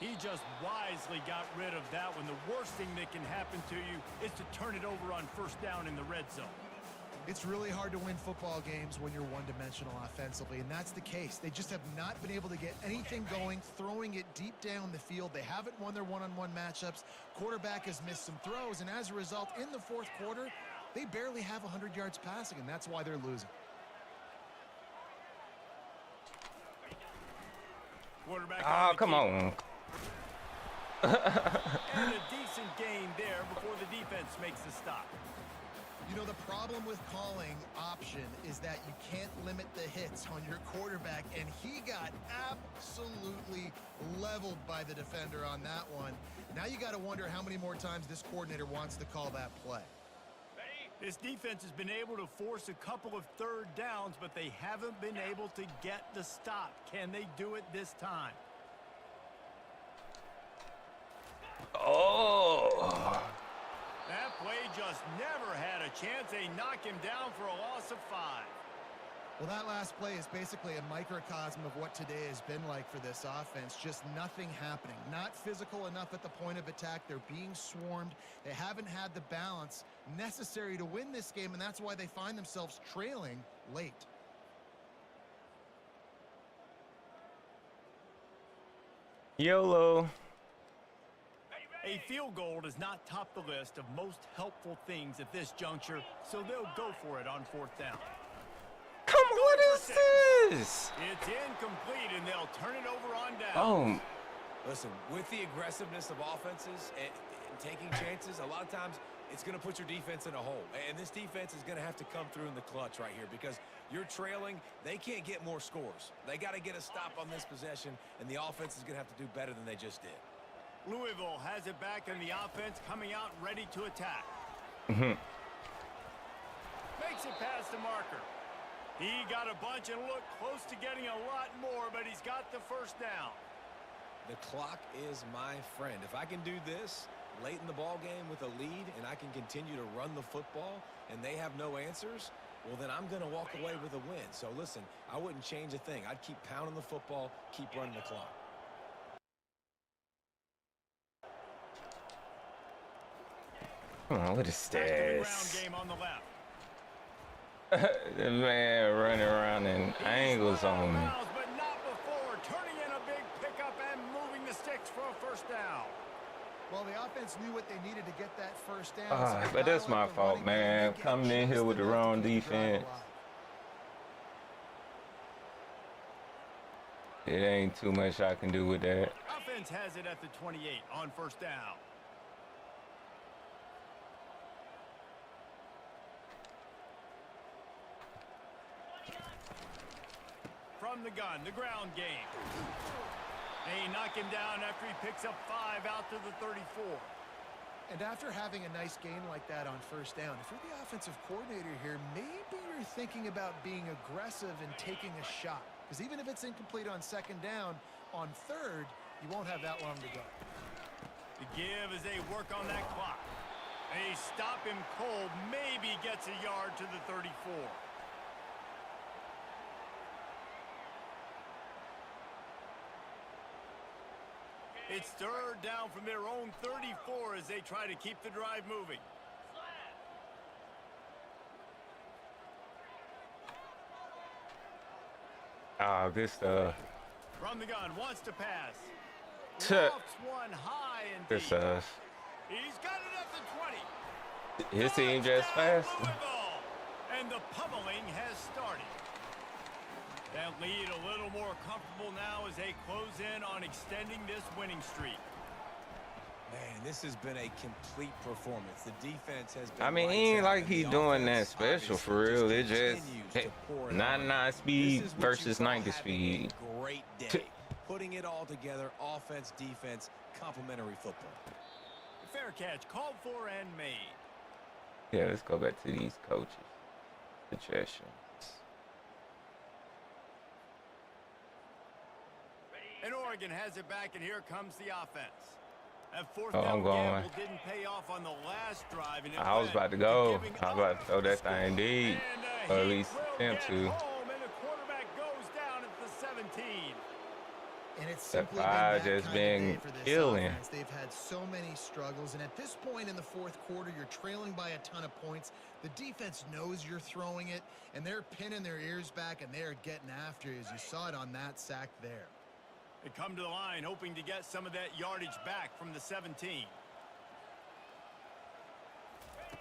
He just wisely got rid of that one. The worst thing that can happen to you is to turn it over on first down in the red zone. It's really hard to win football games when you're one-dimensional offensively, and that's the case. They just have not been able to get anything going, throwing it deep down the field. They haven't won their one-on-one matchups. Quarterback has missed some throws, and as a result, in the 4th quarter, they barely have 100 yards passing, and that's why they're losing. Quarterback. Oh, come on. And a decent gain there before the defense makes the stop. You know, the problem with calling option is that you can't limit the hits on your quarterback, and he got absolutely leveled by the defender on that one. Now you got to wonder how many more times this coordinator wants to call that play. This defense has been able to force a couple of 3rd downs, but they haven't been able to get the stop. Can they do it this time? Oh. That play just never had a chance. They knock him down for a loss of 5. Well, that last play is basically a microcosm of what today has been like for this offense. Just nothing happening. Not physical enough at the point of attack. They're being swarmed. They haven't had the balance necessary to win this game, and that's why they find themselves trailing late. YOLO. A field goal does not top the list of most helpful things at this juncture, so they'll go for it on 4th down. Come on, what is this? It's incomplete, and they'll turn it over on down. Oh. Listen, with the aggressiveness of offenses, and taking chances, a lot of times it's going to put your defense in a hole. And this defense is going to have to come through in the clutch right here because you're trailing. They can't get more scores. They got to get a stop on this possession, and the offense is going to have to do better than they just did. Louisville has it back, and the offense coming out ready to attack. Makes it past the marker. He got a bunch and looked close to getting a lot more, but he's got the first down. The clock is my friend. If I can do this late in the ball game with a lead and I can continue to run the football and they have no answers, well, then I'm going to walk away with a win. So, listen, I wouldn't change a thing. I'd keep pounding the football, keep running the clock. Come on, what is this? Game on the left. The man running around in angles on me. But not before turning in a big pickup and moving the sticks for a first down. Well, the offense knew what they needed to get that first down. But that's my fault, man. Coming in here with the wrong defense. It ain't too much I can do with that. Offense has it at the 28 on first down. From the gun, the ground game. They knock him down after he picks up 5 out to the 34. And after having a nice gain like that on first down, if you're the offensive coordinator here, maybe you're thinking about being aggressive and taking a shot. Because even if it's incomplete on second down, on third, you won't have that long to go. The give as they work on that clock. They stop him cold, maybe gets a yard to the 34. It's third down from their own 34 as they try to keep the drive moving. Oh, good stuff. From the gun, wants to pass. Lofts one high and deep. He's got it at the 20. His team just fast. And the pummeling has started. That lead a little more comfortable now as they close in on extending this winning streak. Man, this has been a complete performance. The defense has been. I mean, he ain't like he doing that special for real. It just 99 speed versus 90 speed. Great day. Putting it all together, offense, defense, complementary football. Fair catch, called for and made. Yeah, let's go back to these coaches. Suggestions. And Oregon has it back, and here comes the offense. That fourth I'm down going. gamble didn't pay off on the last drive. And I was about to go. I was about to throw that thing deep, or at least attempt to. And the quarterback goes down at the 17. And it's That simply five been that just kind been of day for this killing. offense. They've had so many struggles, and at this point in the fourth quarter, you're trailing by a ton of points. The defense knows you're throwing it, and they're pinning their ears back, and they're getting after you, as you saw it on that sack there. They come to the line hoping to get some of that yardage back from the 17.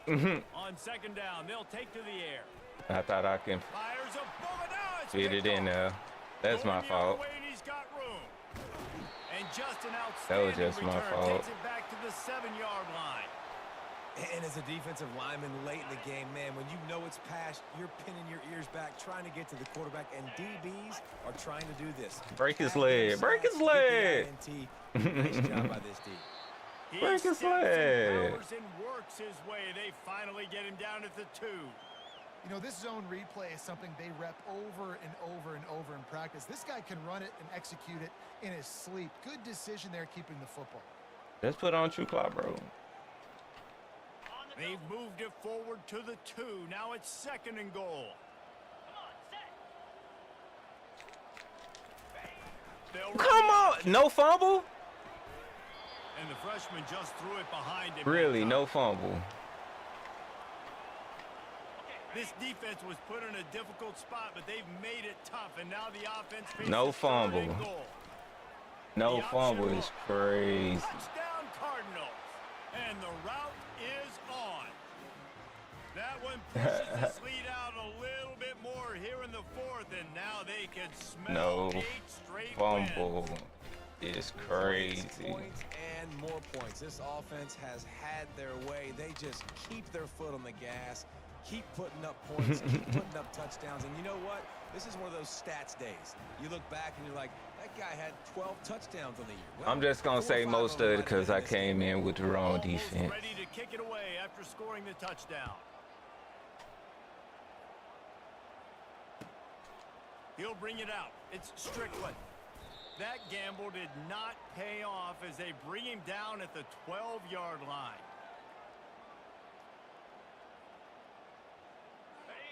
On second down, they'll take to the air. I thought I can Fires a bullet. Now it's fit it in there. That's my fault. He's got room. And just an That was outstanding just my return. fault. Takes it back to the 7-yard line. And as a defensive lineman late in the game, man, when you know it's past, you're pinning your ears back, trying to get to the quarterback, and DBs are trying to do this. Break his leg. Break his leg. Nice job by this D. Break his leg. Powers and works his way. They finally get him down at the 2. You know, this zone replay is something they rep over and over and over in practice. This guy can run it and execute it in his sleep. Good decision there keeping the football. Let's put on True Clock, bro. They've moved it forward to the 2. Now it's second and goal. Come on. No fumble? And the freshman just threw it behind him. Really, no fumble. This defense was put in a difficult spot, but they've made it tough, and now the offense faces No fumble. third and goal. No fumble is crazy. Touchdown Cardinals, and the route is on. That one pushes this lead out a little bit more here in the fourth, and now they can smell No 8 straight fumble. wins. is crazy. Points and more points. This offense has had their way. They just keep their foot on the gas, keep putting up points, keep putting up touchdowns. And you know what? This is one of those stats days. You look back and you're like, that guy had 12 touchdowns on the year. Well, I'm just gonna say most of it because I came in with the wrong Almost defense. ready to kick it away after scoring the touchdown. He'll bring it out. It's Strickland. That gamble did not pay off as they bring him down at the 12-yard line.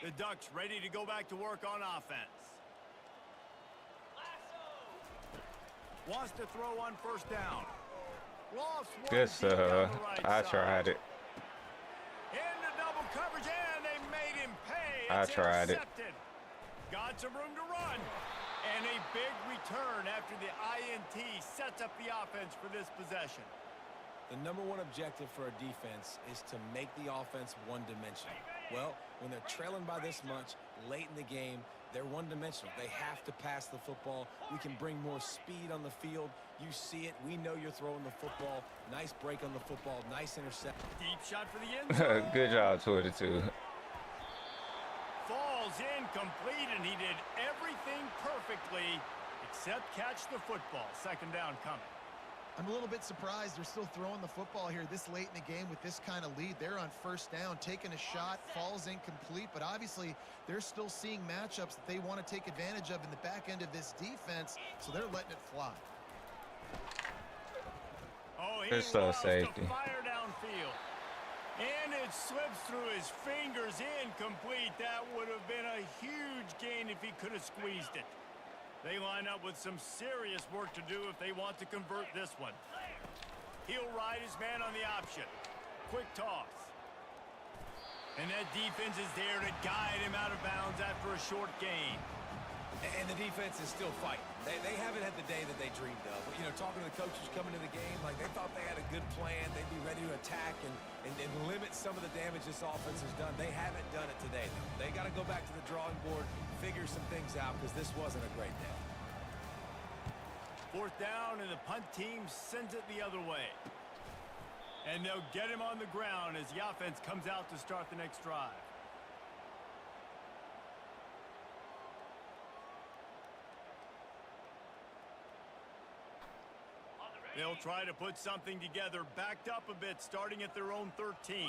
The Ducks ready to go back to work on offense. Wants to throw on first down. Lost one Guess deep down the right I side. tried it. Into double coverage, and they made him pay. I It's tried it. intercepted. Got some room to run. And a big return after the INT sets up the offense for this possession. The number one objective for a defense is to make the offense one-dimensional. Well, when they're trailing by this much late in the game, they're one-dimensional. They have to pass the football. We can bring more speed on the field. You see it. We know you're throwing the football. Nice break on the football. Nice intercept. Deep shot for the end zone. Good job, 22. Falls incomplete, and he did everything perfectly except catch the football. Second down coming. I'm a little bit surprised they're still throwing the football here this late in the game with this kind of lead. They're on first down, taking a shot, falls incomplete, but obviously they're still seeing matchups that they want to take advantage of in the back end of this defense, so they're letting it fly. Oh, he It's loves safety. to fire downfield. And it slips through his fingers, incomplete. That would have been a huge gain if he could have squeezed it. They line up with some serious work to do if they want to convert this one. He'll ride his man on the option. Quick toss. And that defense is there to guide him out of bounds after a short gain. And the defense is still fighting. They haven't had the day that they dreamed of. But, you know, talking to the coaches coming to the game, like they thought they had a good plan. They'd be ready to attack and limit some of the damage this offense has done. They haven't done it today, though. They got to go back to the drawing board, figure some things out, because this wasn't a great day. Fourth down, and the punt team sends it the other way. And they'll get him on the ground as the offense comes out to start the next drive. They'll try to put something together, backed up a bit, starting at their own 13.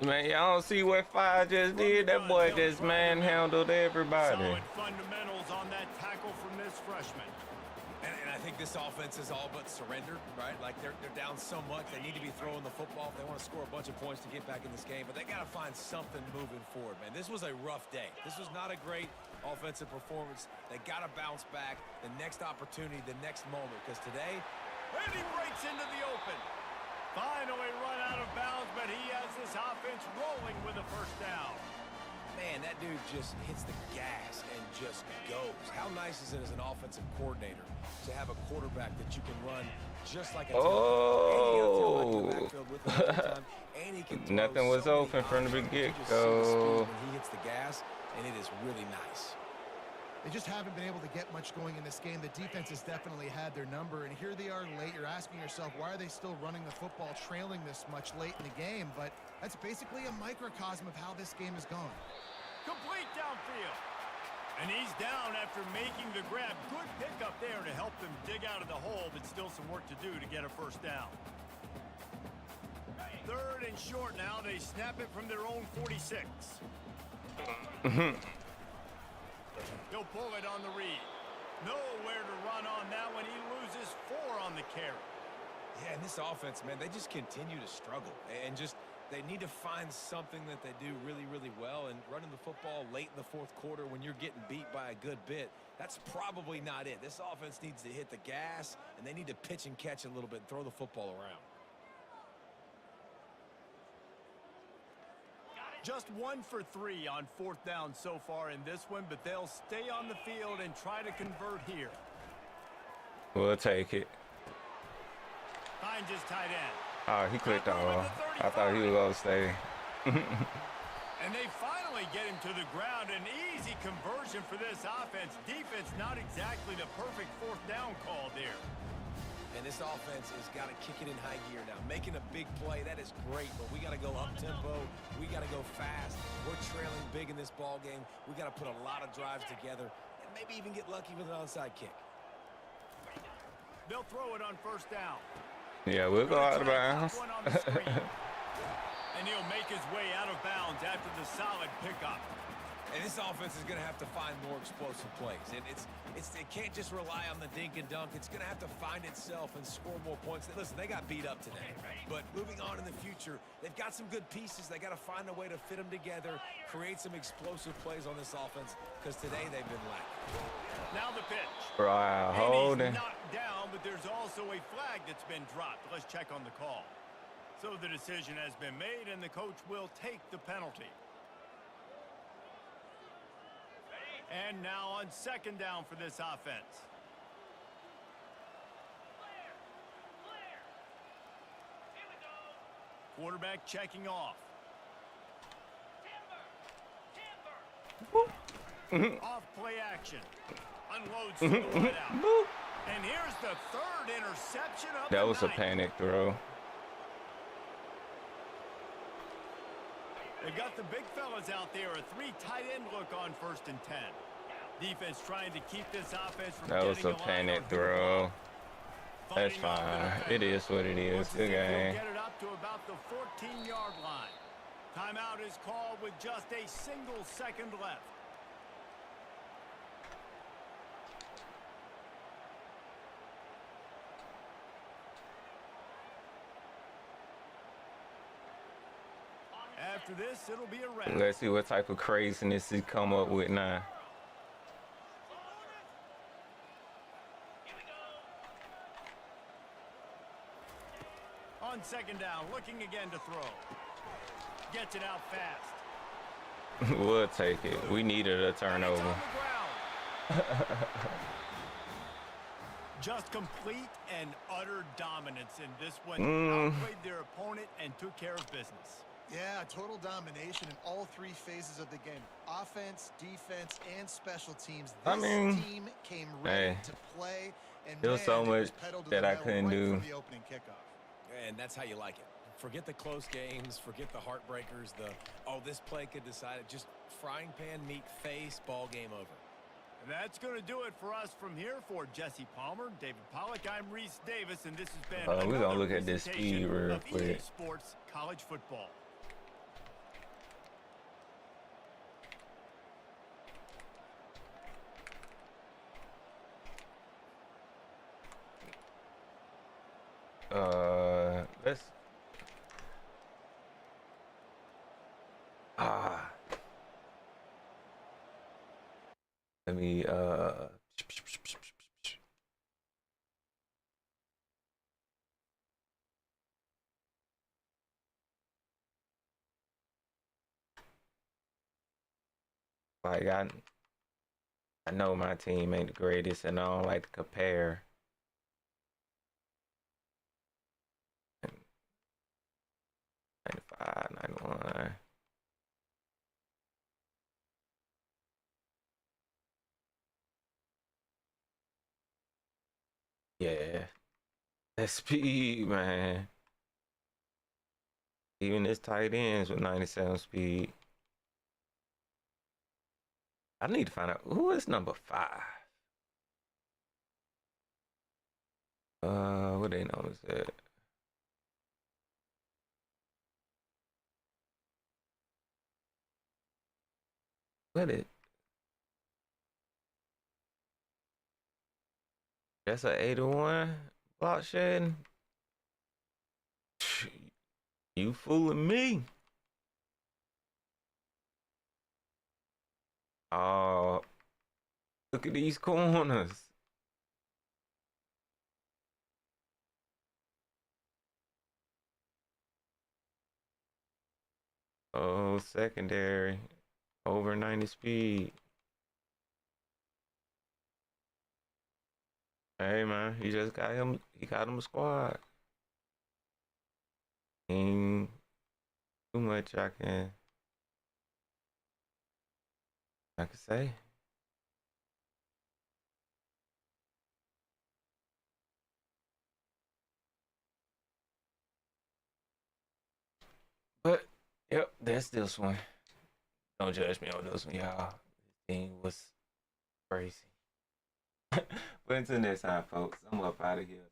Man, y'all don't see what Fire just did? That boy just manhandled everybody. Solid fundamentals on that tackle from this freshman. And I think this offense is all but surrendered, right? Like they're down so much, they need to be throwing the football if they want to score a bunch of points to get back in this game. But they got to find something moving forward, man. This was a rough day. This was not a great offensive performance. They got to bounce back. The next opportunity, the next moment, because today, And he breaks into the open. Finally run out of bounds, but he has this offense rolling with a first down. man, that dude just hits the gas and just goes. How nice is it as an offensive coordinator to have a quarterback that you can run just like a Nothing was open from the get-go. When he hits the gas, and it is really nice. They just haven't been able to get much going in this game. The defense has definitely had their number, and here they are late. You're asking yourself, why are they still running the football, trailing this much late in the game? But that's basically a microcosm of how this game has gone. Complete downfield. And he's down after making the grab. Good pickup there to help them dig out of the hole, but still some work to do to get a first down. Third and short now. They snap it from their own 46. He'll pull it on the read. Nowhere to run on that one. He loses 4 on the carry. Yeah, and this offense, man, they just continue to struggle. And just, they need to find something that they do really, really well. And running the football late in the fourth quarter when you're getting beat by a good bit, that's probably not it. This offense needs to hit the gas, and they need to pitch and catch a little bit and throw the football around. Just 1 for 3 on 4th down so far in this one, but they'll stay on the field and try to convert here. We'll take it. Finds his tight end. Oh, he clicked off. I thought he was going to stay. And they finally get him to the ground. An easy conversion for this offense. Defense not exactly the perfect fourth down call there. And this offense has got to kick it in high gear now. Making a big play, that is great, but we got to go up-tempo. We got to go fast. We're trailing big in this ball game. We got to put a lot of drives together and maybe even get lucky with an onside kick. They'll throw it on first down. Yeah, we'll go out of bounds. And he'll make his way out of bounds after the solid pickup. And this offense is going to have to find more explosive plays. And it can't just rely on the dink and dunk. It's going to have to find itself and score more points. Listen, they got beat up today. But moving on in the future, they've got some good pieces. They got to find a way to fit them together, create some explosive plays on this offense, because today they've been lacking. Now the pitch. Right, holding. He's knocked down, but there's also a flag that's been dropped. Let's check on the call. So the decision has been made, and the coach will take the penalty. And now on second down for this offense. Quarterback checking off. Off play action. Unloads to the right out. And here's the third interception of the That was a night. panic throw. They've got the big fellas out there. A 3 tight end look on 1st and 10. Defense trying to keep this offense from That was getting a panic throw. That's fine. It is what it is. Good game. Get it up to about the 14-yard line. Timeout is called with just a single second left. After this, it'll be a wrap. Let's see what type of craziness he come up with now. On second down, looking again to throw. Gets it out fast. We'll take it. We needed a turnover. Just complete and utter dominance in this one. Outplayed their opponent and took care of business. Yeah, total domination in all 3 phases of the game. Offense, defense, and special teams. This team came ready to play. And there was so much pedal to that the I metal couldn't right do. from the opening kickoff. And that's how you like it. Forget the close games, forget the heartbreakers, this play could decide it. Just frying pan meat face, ball game over. And that's going to do it for us from here. For Jesse Palmer, David Pollack, I'm Reese Davis, and this has been We're going to look at this speed real quick. Sports College Football. Let's let me like I know my team ain't the greatest and I don't like to compare. 95, 91. Yeah. That speed, man. Even this tight ends with 97 speed. I need to find out who is number 5. What they know is that. What it? That's an 81 block shedding. You fooling me? Oh, look at these corners. Oh, secondary. Over 90 speed. Hey man, he just got him. He got him a squad. Ain't too much I can. I could say. But yep, that's this one. Don't judge me on this one, y'all. This thing was crazy. But until next time, folks, I'm up out of here.